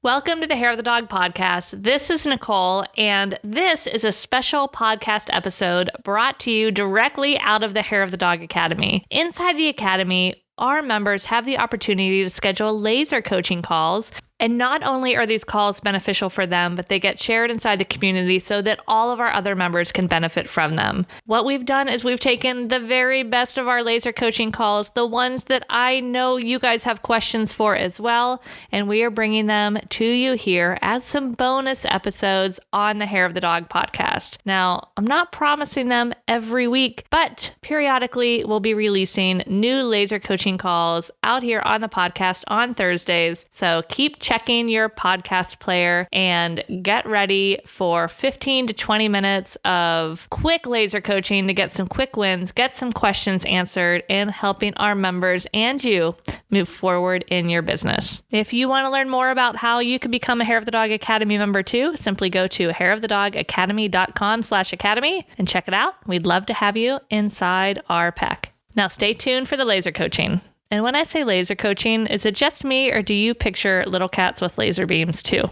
Welcome to the Hair of the Dog podcast. This is Nicole, and this is a special podcast episode brought to you directly out of the Hair of the Dog Academy. Inside the Academy, our members have the opportunity to schedule laser coaching calls. And not only are these calls beneficial for them, but they get shared inside the community so that all of our other members can benefit from them. What we've done is we've taken the very best of our laser coaching calls, the ones that I know you guys have questions for as well, and we are bringing them to you here as some bonus episodes on the Hair of the Dog podcast. Now, I'm not promising them every week, but periodically we'll be releasing new laser coaching calls out here on the podcast on Thursdays. So keep checking your podcast player and get ready for 15 to 20 minutes of quick laser coaching to get some quick wins, get some questions answered, and helping our members and you move forward in your business. If you want to learn more about how you can become a Hair of the Dog Academy member too, simply go to hairofthedogacademy.com/academy and check it out. We'd love to have you inside our pack. Now stay tuned for the laser coaching. And when I say laser coaching, is it just me or do you picture little cats with laser beams too?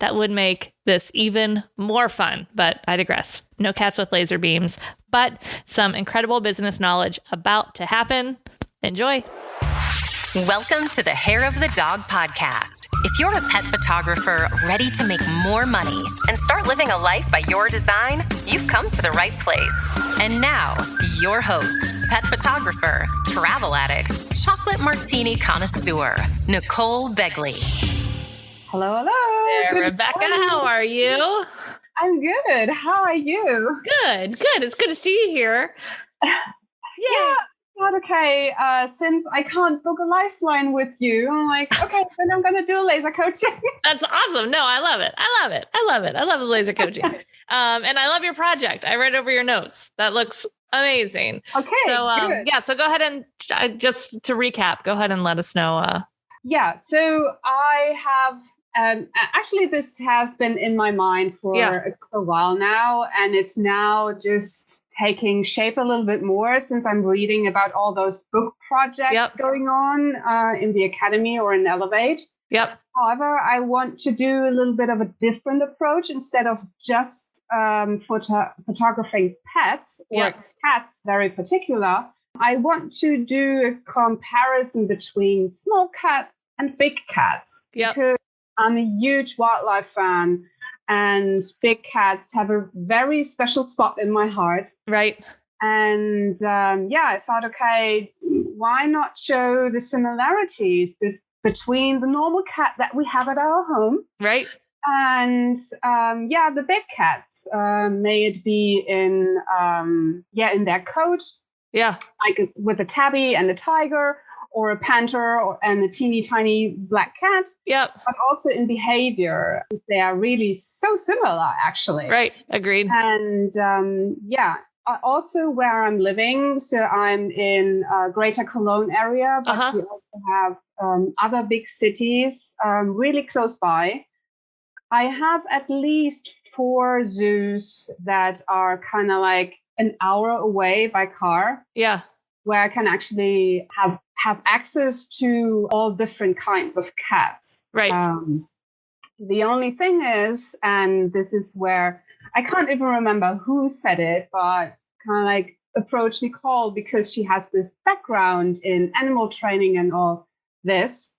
That would make this even more fun, but I digress. No cats with laser beams, but some incredible business knowledge about to happen. Enjoy. Welcome to the Hair of the Dog podcast. If you're a pet photographer ready to make more money and start living a life by your design, you've come to the right place. And now, your host, pet photographer, travel addict, chocolate martini connoisseur, Nicole Begley. Hello, hello. There, Rebecca, how are you? I'm good. How are you? Good. It's good to see you here. Yeah. Not okay. Since I can't book a lifeline with you, I'm like, okay, then I'm going to do laser coaching. That's awesome. No, I love it. I love the laser coaching. And I love your project. I read over your notes. That looks amazing. Okay. So, good. So go ahead and just to recap, go ahead and let us know. Yeah. So I have, actually this has been in my mind for a while now, and it's now just taking shape a little bit more since I'm reading about all those book projects going on in the Academy or in Elevate. Yep. However, I want to do a little bit of a different approach instead of just photographing pets or cats very particular. I want to do a comparison between small cats and big cats because I'm a huge wildlife fan and big cats have a very special spot in my heart. Right. And I thought, okay, why not show the similarities between the normal cat that we have at our home, right, and the big cats, may it be in their coat, like with a tabby and a tiger, or a panther and a teeny tiny black cat, but also in behavior. They are really so similar, actually. Right, agreed. And also where I'm living, so I'm in Greater Cologne area, but we also have other big cities really close by. I have at least 4 zoos that are kind of like an hour away by car. Yeah. Where I can actually have access to all different kinds of cats. Right. The only thing is, and this is where I can't even remember who said it, but kind of like approach Nicole because she has this background in animal training and all this,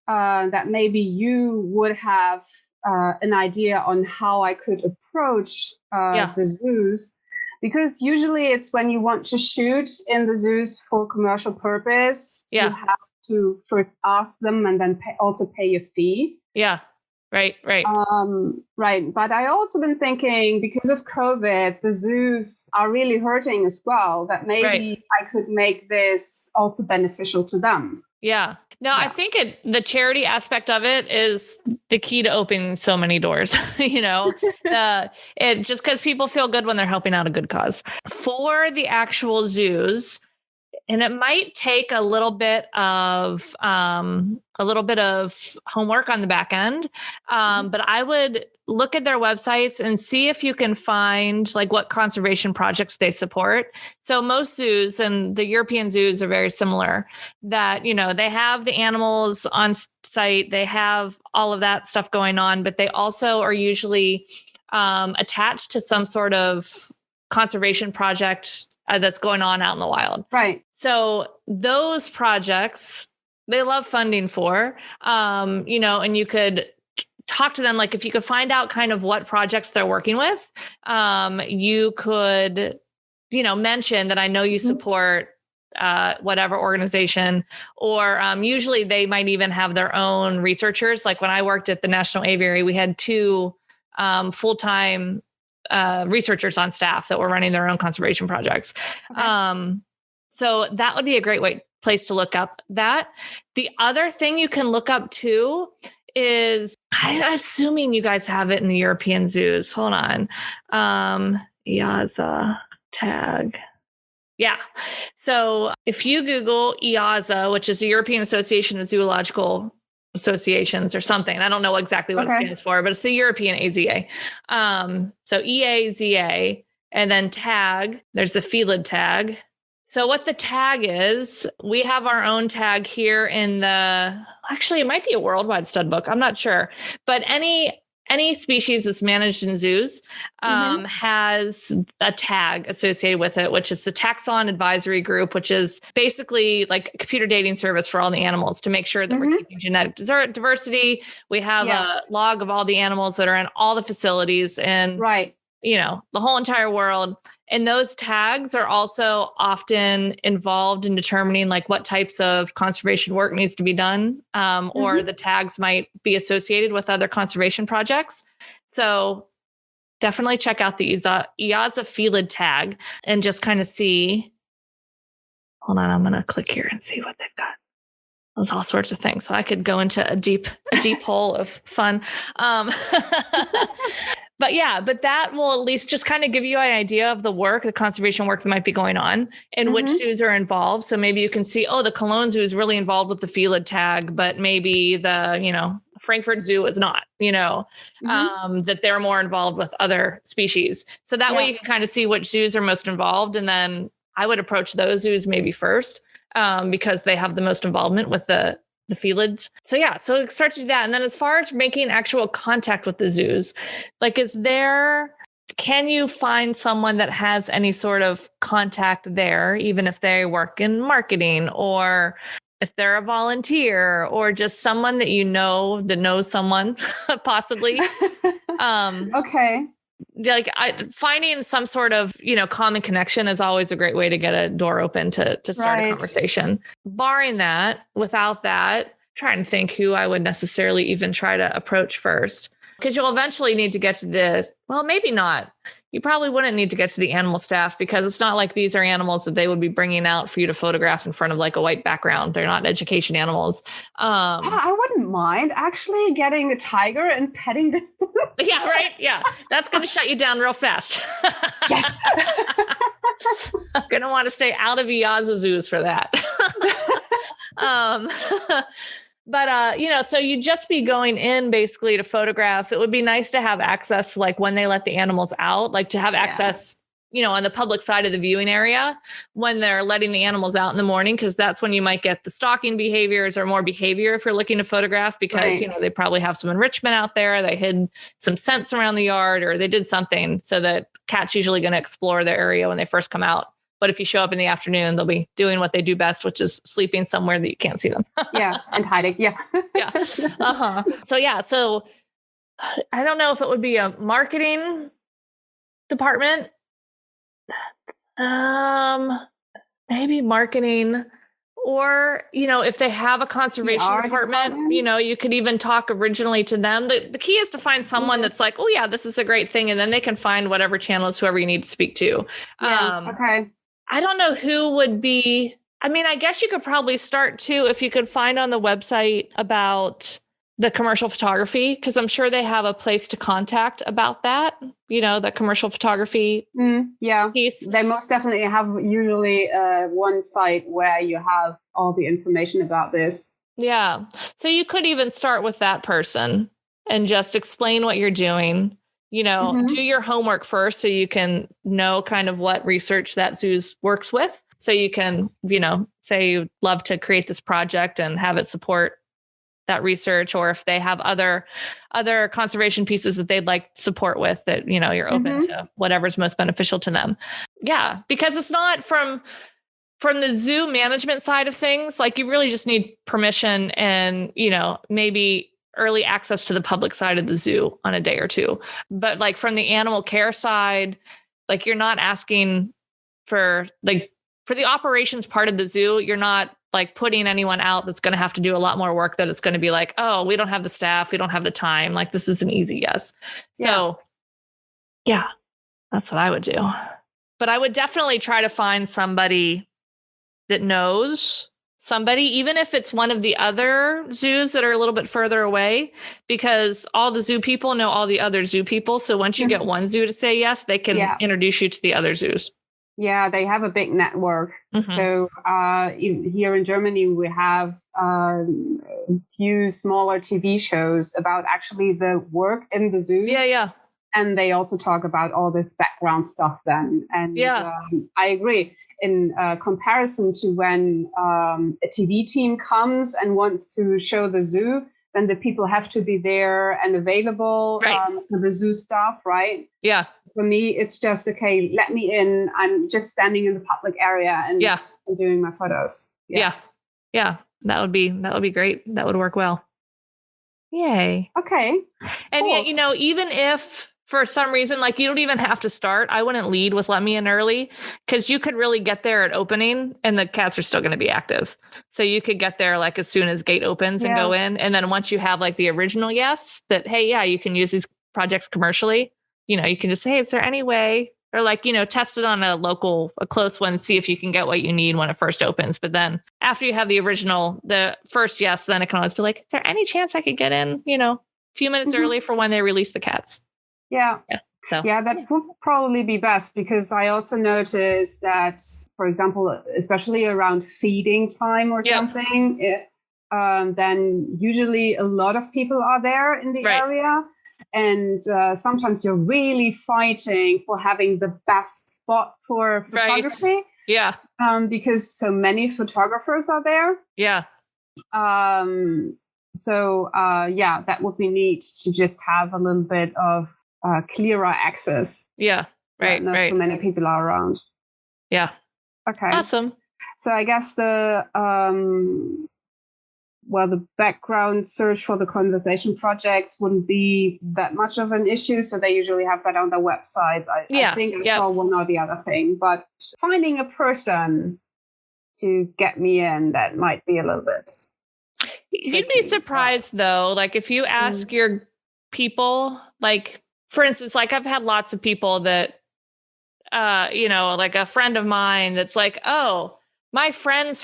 that maybe you would have an idea on how I could approach the zoos. Because usually it's when you want to shoot in the zoos for commercial purpose, you have to first ask them and then also pay a fee. Yeah, right. Right. But I also been thinking because of COVID, the zoos are really hurting as well, that maybe I could make this also beneficial to them. Yeah. No, I think the charity aspect of it is the key to opening so many doors, it just because people feel good when they're helping out a good cause. For the actual zoos, and it might take a little bit of homework on the back end. But I would look at their websites and see if you can find like what conservation projects they support. So most zoos, and the European zoos are very similar, that, they have the animals on site, they have all of that stuff going on, but they also are usually attached to some sort of conservation project that's going on out in the wild. Right. So those projects, they love funding for, and you could talk to them. Like if you could find out kind of what projects they're working with, you could, mention that I know you support whatever organization, or usually they might even have their own researchers. Like when I worked at the National Aviary, we had 2 full-time researchers on staff that were running their own conservation projects. Okay. So that would be a great place to look up that. The other thing you can look up too is, I'm assuming you guys have it in the European zoos. Hold on. EAZA tag. Yeah. So if you Google EAZA, which is the European Association of Zoological Associations or something, I don't know exactly what it stands for, but it's the European AZA. So EAZA, and then tag, there's the Felid tag. So what the tag is, we have our own tag here in actually it might be a worldwide stud book, I'm not sure, but any species that's managed in zoos has a tag associated with it, which is the Taxon Advisory Group, which is basically like a computer dating service for all the animals to make sure that we're keeping genetic diversity. We have a log of all the animals that are in all the facilities and the whole entire world. And those tags are also often involved in determining like what types of conservation work needs to be done, or the tags might be associated with other conservation projects. So definitely check out the EAZA Felid tag and just kind of see. Hold on, I'm going to click here and see what they've got. There's all sorts of things. So I could go into a deep hole of fun. But that will at least just kind of give you an idea of the conservation work that might be going on and which zoos are involved. So maybe you can see, the Cologne Zoo is really involved with the Felid tag, but maybe the, Frankfurt Zoo is not, that they're more involved with other species. So that way you can kind of see which zoos are most involved. And then I would approach those zoos maybe first, because they have the most involvement with the Felids. So it starts to do that. And then as far as making actual contact with the zoos, like can you find someone that has any sort of contact there, even if they work in marketing, or if they're a volunteer, or just someone that that knows someone possibly? Okay. Like finding some sort of, common connection is always a great way to get a door open to start a conversation. Barring that, without that, trying to think who I would necessarily even try to approach first, because you'll eventually need to get to maybe not. You probably wouldn't need to get to the animal staff, because it's not like these are animals that they would be bringing out for you to photograph in front of like a white background. They're not education animals. I wouldn't mind actually getting a tiger and petting this. Yeah, right. Yeah. That's going to shut you down real fast. Yes. I'm going to want to stay out of EAZA zoos for that. But, so you'd just be going in basically to photograph. It would be nice to have access, like when they let the animals out, like to have access, on the public side of the viewing area when they're letting the animals out in the morning, because that's when you might get the stalking behaviors or more behavior if you're looking to photograph, because, they probably have some enrichment out there. They hid some scents around the yard, or they did something, so that cats usually going to explore their area when they first come out. But if you show up in the afternoon, they'll be doing what they do best, which is sleeping somewhere that you can't see them. And hiding. Yeah. So I don't know if it would be a marketing department. Maybe marketing, or, if they have a conservation department, you could even talk originally to them. The key is to find someone that's like, oh yeah, this is a great thing. And then they can find whatever channels, whoever you need to speak to. Okay. I don't know who would be. I mean, I guess you could probably start too, if you could find on the website about the commercial photography, because I'm sure they have a place to contact about that, the commercial photography Yeah, piece. they most definitely have usually one site where you have all the information about this. Yeah. So you could even start with that person and just explain what you're doing. Do your homework first so you can know kind of what research that zoo works with. So you can, say you'd love to create this project and have it support that research, or if they have other conservation pieces that they'd like support with, that, you're open to whatever's most beneficial to them. Yeah. Because it's not from the zoo management side of things, like you really just need permission and, maybe early access to the public side of the zoo on a day or two. But like from the animal care side, like you're not asking for the operations part of the zoo, you're not like putting anyone out that's going to have to do a lot more work, that it's going to be like, oh, we don't have the staff, we don't have the time. Like this is an easy yes. So yeah, that's what I would do. But I would definitely try to find somebody that knows somebody, even if it's one of the other zoos that are a little bit further away, because all the zoo people know all the other zoo people. So once you get one zoo to say yes, they can introduce you to the other zoos. Yeah, they have a big network. So here in Germany, we have a few smaller TV shows about actually the work in the zoos. Yeah. And they also talk about all this background stuff then. And I agree. In comparison to when a TV team comes and wants to show the zoo, then the people have to be there and available for the zoo staff, right? Yeah. For me, it's just, okay, let me in. I'm just standing in the public area and doing my photos. Yeah. That would be great. That would work well. Yay. Okay. And cool. yet, even if for some reason, like you don't even have to start, I wouldn't lead with let me in early, because you could really get there at opening and the cats are still going to be active. So you could get there like as soon as gate opens and go in. And then once you have like the original yes, that, hey, yeah, you can use these projects commercially, you can just say, hey, is there any way? Or like, test it on a close one, see if you can get what you need when it first opens. But then after you have the first yes, then it can always be like, is there any chance I could get in, a few minutes early for when they release the cats? Yeah. So that would probably be best, because I also noticed that, for example, especially around feeding time or something, then usually a lot of people are there in the area. And sometimes you're really fighting for having the best spot for photography. Yeah. Because so many photographers are there. Yeah. So that would be neat to just have a little bit of clearer access. Yeah. Right. Not so many people are around. Yeah. Okay. Awesome. So I guess the background search for the conversation projects wouldn't be that much of an issue. So they usually have that on their websites. I think I saw one or the other thing, but finding a person to get me in, that might be a little bit tricky. You'd be surprised though. Like if you ask your people, like for instance, like I've had lots of people that, like a friend of mine that's like, oh, my friend's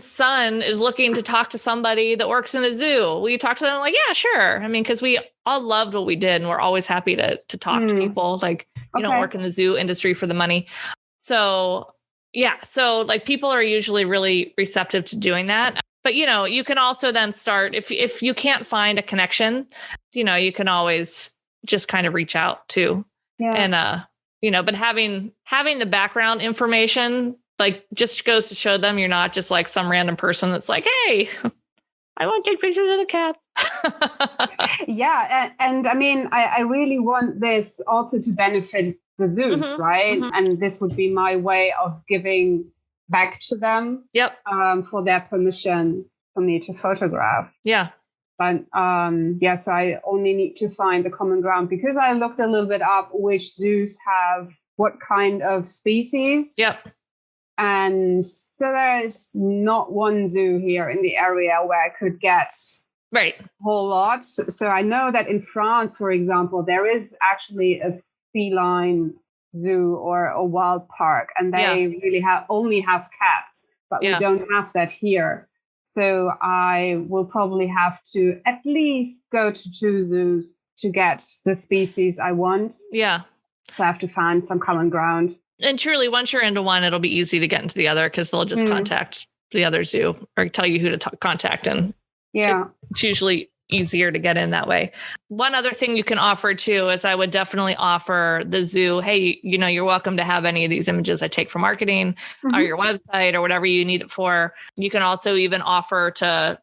son is looking to talk to somebody that works in a zoo. Will you talk to them? I'm like, yeah, sure. I mean, because we all loved what we did and we're always happy to talk to people. Like, you don't work in the zoo industry for the money. So, yeah. So like people are usually really receptive to doing that. But, you can also then start, if you can't find a connection, you can always just kind of reach out too. Yeah. And, but having the background information, like just goes to show them you're not just like some random person that's like, hey, I want to take pictures of the cats. Yeah. And I mean, I really want this also to benefit the zoos, right? And this would be my way of giving back to them. Yep. For their permission for me to photograph. Yeah. But so I only need to find the common ground, because I looked a little bit up which zoos have what kind of species. Yep. And so there's not one zoo here in the area where I could get a whole lot. So I know that in France, for example, there is actually a feline zoo or a wild park, and they really only have cats, but we don't have that here. So I will probably have to at least go to 2 zoos to get the species I want. Yeah. So I have to find some common ground. And truly, once you're into one, it'll be easy to get into the other because they'll just contact the other zoo or tell you who to contact. And it's usually easier to get in that way. One other thing you can offer too is I would definitely offer the zoo, hey, you're welcome to have any of these images I take for marketing or your website or whatever you need it for. You can also even offer to,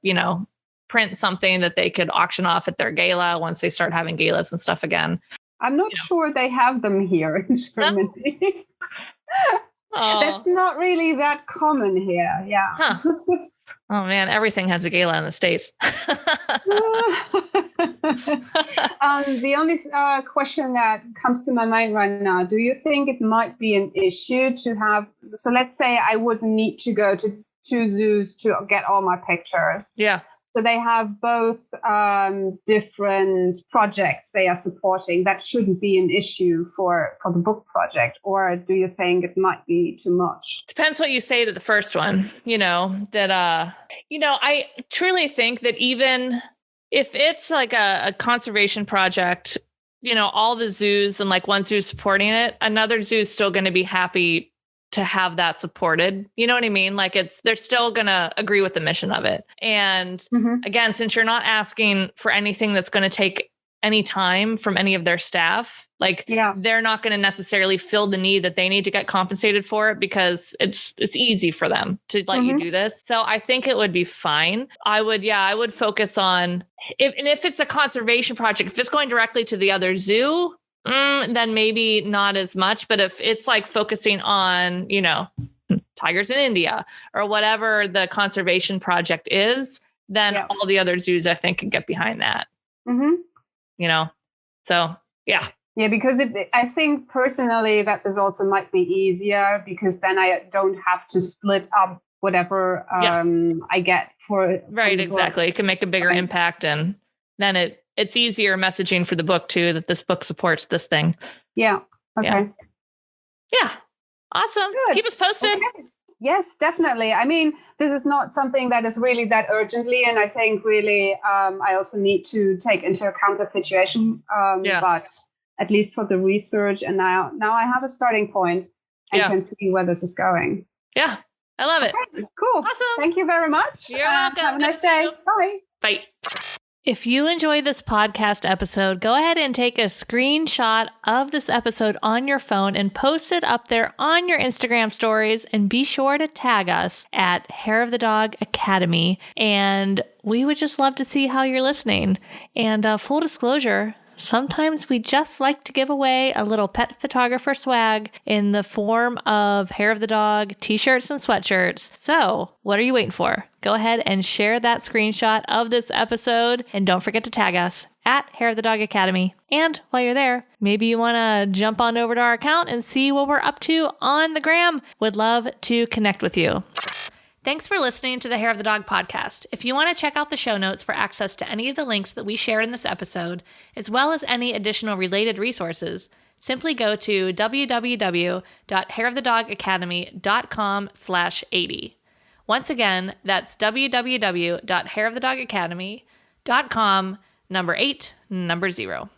print something that they could auction off at their gala once they start having galas and stuff again. I'm not sure they have them here in Germany. No? That's not really that common here. Yeah. Huh. Oh man, everything has a gala in the States. The only question that comes to my mind right now, do you think it might be an issue to have, so let's say I would need to go to 2 zoos to get all my pictures. Yeah. So they have both different projects they are supporting. That shouldn't be an issue for the book project. Or do you think it might be too much? Depends what you say to the first one, I truly think that even if it's like a conservation project, all the zoos and like one zoo supporting it, another zoo is still going to be happy to have that supported. You know what I mean? Like they're still going to agree with the mission of it. And again, since you're not asking for anything that's going to take any time from any of their staff, they're not going to necessarily fill the need that they need to get compensated for it because it's easy for them to let you do this. So I think it would be fine. I would focus on if it's a conservation project, if it's going directly to the other zoo, then maybe not as much. But if it's like focusing on, tigers in India or whatever the conservation project is, then all the other zoos, I think, can get behind that. So, yeah. Yeah, because I think personally that this also might be easier because then I don't have to split up whatever I get for right, exactly. It can make a bigger impact, and then it's easier messaging for the book too that this book supports this thing. Yeah. Okay. Yeah. Awesome. Good. Keep us posted. Okay. Yes, definitely. I mean, this is not something that is really that urgently, and I think really I also need to take into account the situation. But at least for the research, and now I have a starting point and can see where this is going. Yeah, I love it. Cool. Awesome. Thank you very much. You're welcome. Have a nice day. Bye. Bye. If you enjoyed this podcast episode, go ahead and take a screenshot of this episode on your phone and post it up there on your Instagram stories, and be sure to tag us at Hair of the Dog Academy. And we would just love to see how you're listening. And full disclosure, sometimes we just like to give away a little pet photographer swag in the form of Hair of the Dog t-shirts and sweatshirts. So what are you waiting for? Go ahead and share that screenshot of this episode, and don't forget to tag us at Hair of the Dog Academy. And while you're there, maybe you want to jump on over to our account and see what we're up to on the gram. Would love to connect with you. Thanks for listening to the Hair of the Dog podcast. If you want to check out the show notes for access to any of the links that we share in this episode, as well as any additional related resources, simply go to www.hairofthedogacademy.com/80. Once again, that's www.hairofthedogacademy.com, number 8, number 0.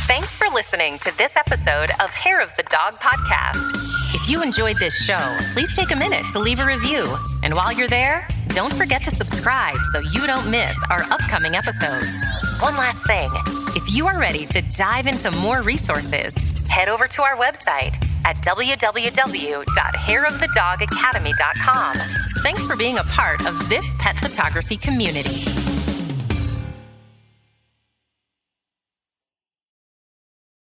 Thanks for listening to this episode of Hair of the Dog podcast. If you enjoyed this show, please take a minute to leave a review. And while you're there, don't forget to subscribe so you don't miss our upcoming episodes. One last thing, if you are ready to dive into more resources, head over to our website at www.hairofthedogacademy.com. Thanks for being a part of this pet photography community.